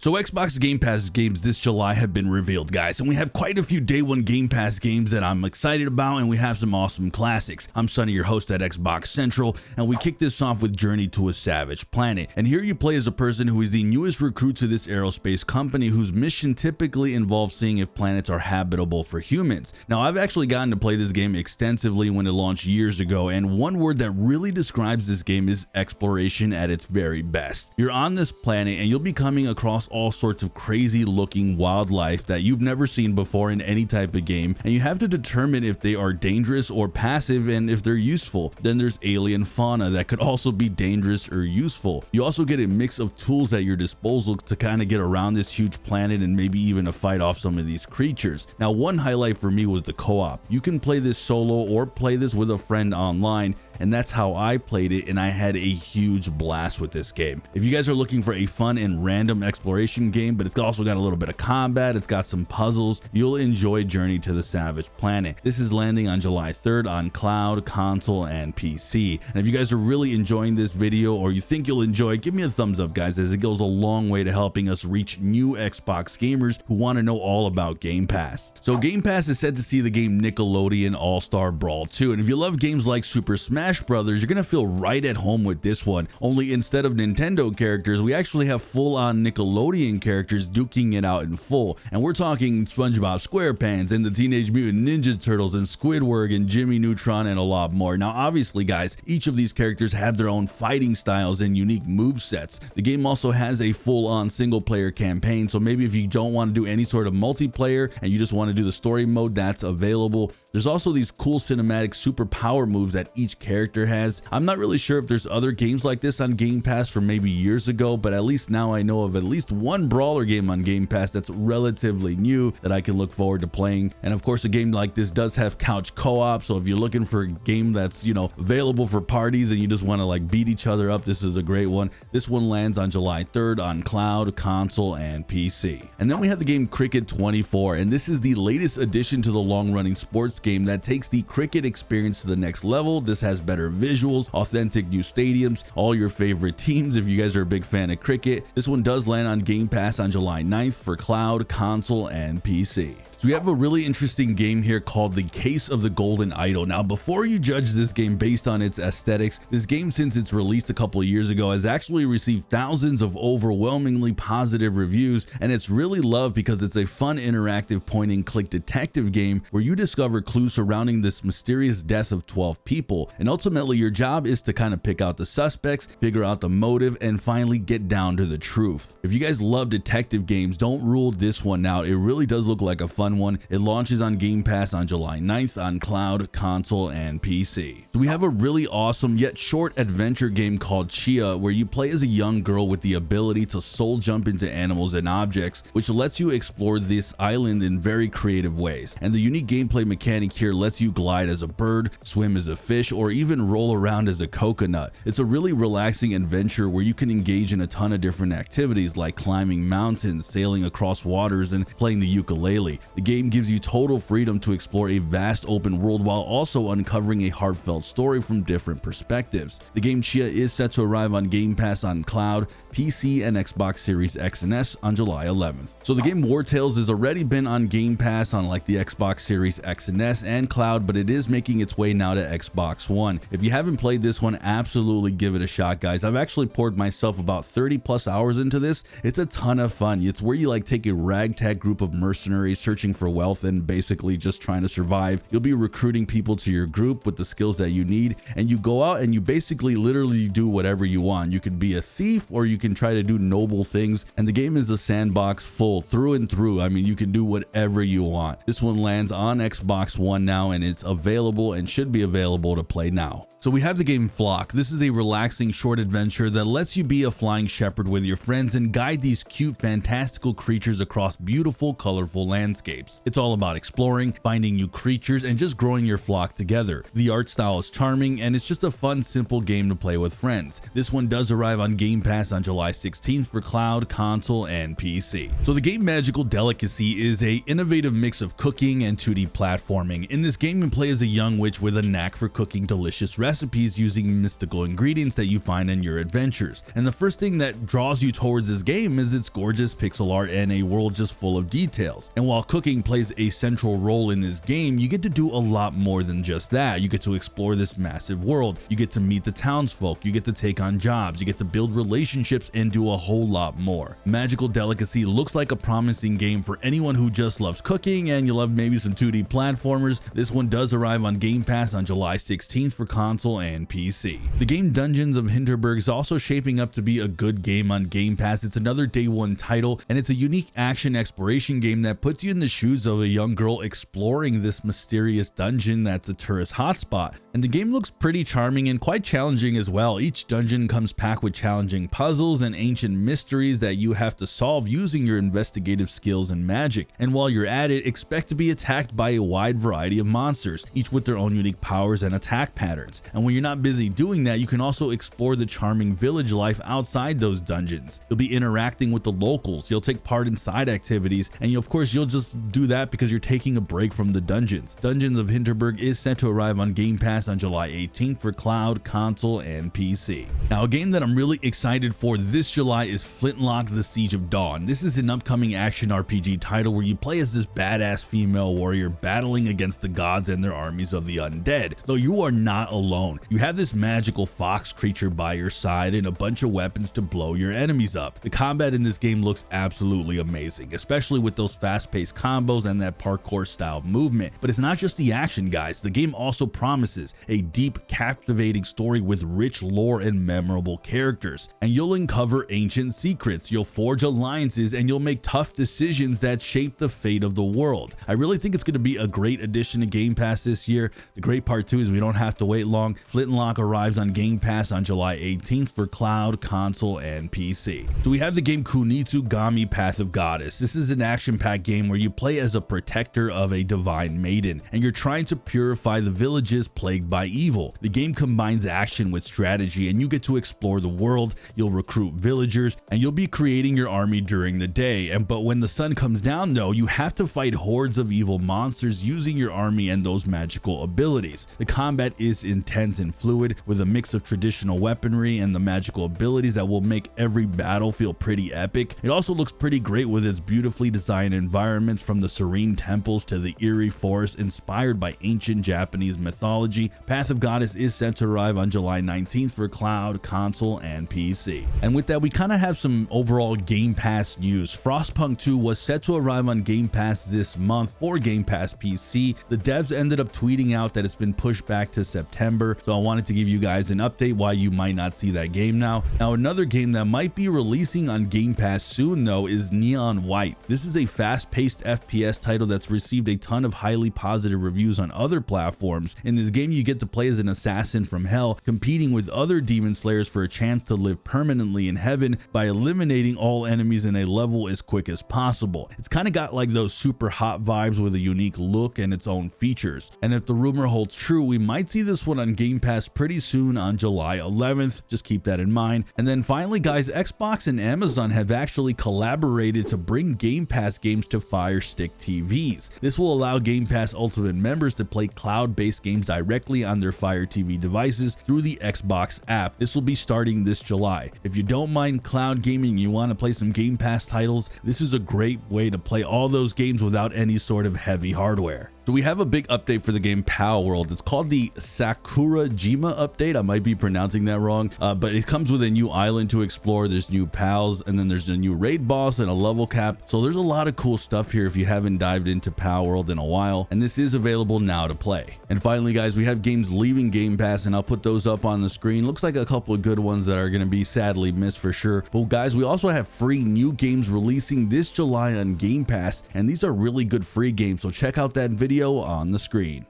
So Xbox Game Pass games this July have been revealed, guys, and we have quite a few day one Game Pass games that I'm excited about, and we have some awesome classics. I'm Sonny, your host at Xbox Central, and we kick this off with Journey to a Savage Planet. And here you play as a person who is the newest recruit to this aerospace company, whose mission typically involves seeing if planets are habitable for humans. Now, I've actually gotten to play this game extensively when it launched years ago, and one word that really describes this game is exploration at its very best. You're on this planet, and you'll be coming across all sorts of crazy looking wildlife that you've never seen before in any type of game, and you have to determine if they are dangerous or passive and if they're useful. Then there's alien fauna that could also be dangerous or useful. You also get a mix of tools at your disposal to kind of get around this huge planet and maybe even to fight off some of these creatures. Now, one highlight for me was the co-op. You can play this solo or play this with a friend online, and that's how I played it, and I had a huge blast with this game. If you guys are looking for a fun and random exploration game, but it's also got a little bit of combat, it's got some puzzles, you'll enjoy Journey to the Savage Planet. This is landing on July 3rd on cloud, console, and PC. And if you guys are really enjoying this video, or you think you'll enjoy it, give me a thumbs up, guys, as it goes a long way to helping us reach new Xbox gamers who want to know all about Game Pass. So Game Pass is set to see the game Nickelodeon All-Star Brawl 2, and if you love games like Super Smash Brothers, you're gonna feel right at home with this one. Only instead of Nintendo characters, we actually have full-on Nickelodeon characters duking it out in full, and we're talking SpongeBob SquarePants and the Teenage Mutant Ninja Turtles and Squidward and Jimmy Neutron and a lot more. Now, obviously, guys, each of these characters have their own fighting styles and unique movesets. The game also has a full-on single-player campaign, so maybe if you don't want to do any sort of multiplayer and you just want to do the story mode, that's available. There's also these cool cinematic superpower moves that each character has. I'm not really sure if there's other games like this on Game Pass from maybe years ago, but at least now I know of at least one brawler game on Game Pass that's relatively new that I can look forward to playing. And of course, a game like this does have couch co-op, so if you're looking for a game that's, you know, available for parties and you just want to like beat each other up, this is a great one. This one lands on July 3rd on cloud, console, and PC. And then we have the game Cricket 24, and this is the latest addition to the long-running sports game that takes the cricket experience to the next level. This has better visuals, authentic new stadiums, all your favorite teams if you guys are a big fan of cricket. This one does land on Game Pass on July 9th for cloud, console, and PC. So we have a really interesting game here called The Case of the Golden Idol. Now, before you judge this game based on its aesthetics, this game, since its released a couple of years ago, has actually received thousands of overwhelmingly positive reviews, and it's really loved because it's a fun, interactive point-and-click detective game where you discover clues surrounding this mysterious death of 12 people, and ultimately your job is to kind of pick out the suspects, figure out the motive, and finally get down to the truth. If you guys love detective games, don't rule this one out. It really does look like a fun one. It launches on Game Pass on July 9th on cloud, console, and PC. So we have a really awesome yet short adventure game called Tchia, where you play as a young girl with the ability to soul jump into animals and objects, which lets you explore this island in very creative ways. And the unique gameplay mechanic here lets you glide as a bird, swim as a fish, or even roll around as a coconut. It's a really relaxing adventure where you can engage in a ton of different activities like climbing mountains, sailing across waters, and playing the ukulele. The game gives you total freedom to explore a vast open world while also uncovering a heartfelt story from different perspectives. The game Tchia is set to arrive on Game Pass on cloud, PC, and Xbox Series X and S on July 11th. So the game Wartales has already been on Game Pass on like the Xbox Series X and S and cloud, but it is making its way now to Xbox One. If you haven't played this one, absolutely give it a shot, guys. I've actually poured myself about 30 plus hours into this. It's a ton of fun. It's where you like take a ragtag group of mercenaries searching for wealth and basically just trying to survive. You'll be recruiting people to your group with the skills that you need, and you go out and you basically literally do whatever you want. You can be a thief or you can try to do noble things, and the game is a sandbox full through and through. I mean, you can do whatever you want. This one lands on Xbox One now, and it's available and should be available to play now. So we have the game Flock. This is a relaxing short adventure that lets you be a flying shepherd with your friends and guide these cute, fantastical creatures across beautiful, colorful landscapes. It's all about exploring, finding new creatures, and just growing your flock together. The art style is charming, and it's just a fun, simple game to play with friends. This one does arrive on Game Pass on July 16th for cloud, console, and PC. So the game Magical Delicacy is a innovative mix of cooking and 2D platforming. In this game, you play as a young witch with a knack for cooking delicious recipes. recipes using mystical ingredients that you find in your adventures. And the first thing that draws you towards this game is its gorgeous pixel art and a world just full of details. And while cooking plays a central role in this game, you get to do a lot more than just that. You get to explore this massive world, you get to meet the townsfolk, you get to take on jobs, you get to build relationships, and do a whole lot more. Magical Delicacy looks like a promising game for anyone who just loves cooking and you love maybe some 2D platformers. This one does arrive on Game Pass on July 16th for console and PC. The game Dungeons of Hinterberg is also shaping up to be a good game on Game Pass. It's another day one title, and it's a unique action exploration game that puts you in the shoes of a young girl exploring this mysterious dungeon that's a tourist hotspot. And the game looks pretty charming and quite challenging as well. Each dungeon comes packed with challenging puzzles and ancient mysteries that you have to solve using your investigative skills and magic. And while you're at it, expect to be attacked by a wide variety of monsters, each with their own unique powers and attack patterns. And when you're not busy doing that, you can also explore the charming village life outside those dungeons. You'll be interacting with the locals, you'll take part in side activities, and of course you'll just do that because you're taking a break from the dungeons. Dungeons of Hinterberg is set to arrive on Game Pass on July 18th for cloud, console, and PC. Now, a game that I'm really excited for this July is Flintlock: The Siege of Dawn. This is an upcoming action RPG title where you play as this badass female warrior battling against the gods and their armies of the undead. Though you are not alone. You have this magical fox creature by your side and a bunch of weapons to blow your enemies up. The combat in this game looks absolutely amazing, especially with those fast-paced combos and that parkour style movement. But it's not just the action, guys. The game also promises a deep, captivating story with rich lore and memorable characters. And you'll uncover ancient secrets, you'll forge alliances, and you'll make tough decisions that shape the fate of the world. I really think it's going to be a great addition to Game Pass this year. The great part too is we don't have to wait long. Flintlock arrives on Game Pass on July 18th for cloud, console, and PC. So we have the game Kinitsui Gami Path of Goddess. This is an action-packed game where you play as a protector of a divine maiden, and you're trying to purify the villages plagued by evil. The game combines action with strategy, and you get to explore the world, you'll recruit villagers, and you'll be creating your army during the day. But when the sun comes down though, you have to fight hordes of evil monsters using your army and those magical abilities. The combat is intense and fluid with a mix of traditional weaponry and the magical abilities that will make every battle feel pretty epic. It also looks pretty great with its beautifully designed environments, from the serene temples to the eerie forest inspired by ancient Japanese mythology. Path of Goddess is set to arrive on July 19th for cloud, console, and PC. And with that, we kind of have some overall Game Pass news. Frostpunk 2 was set to arrive on Game Pass this month for Game Pass PC. The devs ended up tweeting out that it's been pushed back to September, so I wanted to give you guys an update why you might not see that game now. Now, another game that might be releasing on Game Pass soon though is Neon White. This is a fast-paced FPS title that's received a ton of highly positive reviews on other platforms. In this game, you get to play as an assassin from hell, competing with other demon slayers for a chance to live permanently in heaven by eliminating all enemies in a level as quick as possible. It's kind of got like those super hot vibes with a unique look and its own features. And if the rumor holds true, we might see this one on Game Pass pretty soon on July 11th. Just keep that in mind. And then finally, guys, Xbox and Amazon have actually collaborated to bring Game Pass games to Fire Stick TVs. This will allow Game Pass Ultimate members to play cloud-based games directly on their Fire TV devices through the Xbox app. This will be starting this July. If you don't mind cloud gaming and you want to play some Game Pass titles, this is a great way to play all those games without any sort of heavy hardware. So we have a big update for the game Palworld. It's called the Sakurajima update. I might be pronouncing that wrong, but it comes with a new island to explore. There's new pals, and then there's a new raid boss and a level cap. So there's a lot of cool stuff here if you haven't dived into Palworld in a while, and this is available now to play. And finally, guys, we have games leaving Game Pass, and I'll put those up on the screen. Looks like a couple of good ones that are going to be sadly missed for sure. But guys, we also have free new games releasing this July on Game Pass, and these are really good free games. So check out that video on the screen.